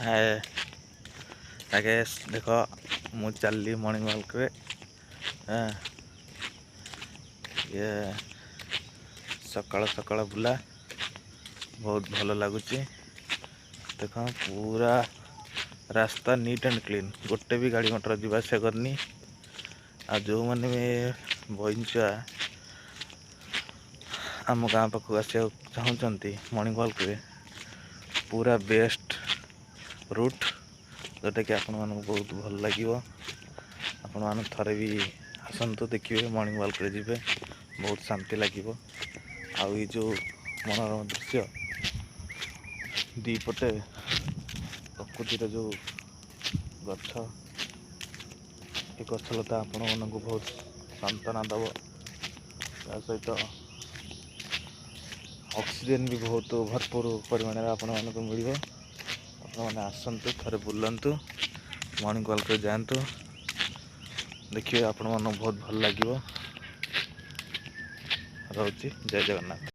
हाय राकेश देख मु चलली मॉर्निंग वॉक रे। ये सकाल सकाल बुला बहुत भल लगुच। देख पूरा रास्ता नीट एंड क्लीन, गोटे भी गाड़ी मटर जावास करनी। आ जो मैंने बईचुआ आम गाँ पाख आसा चाहते मॉर्निंग वॉक रे, पूरा बेस्ट रूट जोटा कि आपण मानक बहुत भल लगे। आपण मान थरे भी आसतु देखिए, मॉर्निंग वॉक रे जिवे बहुत शांति लगे। आउ ये जो मनोरम दृश्य दीपटे प्रकृतिर जो गछ, ये गछलता आपण मानक बहुत सांत्वना दब। ता सहित ऑक्सीजन भी बहुत भरपूर परिमाण आपण मानक मिल। आपने आसतु थे बुलतु, मॉर्निंग वॉक रे जातु, देखिए आपण मन बहुत भल लगे। रोची जय जगन्नाथ।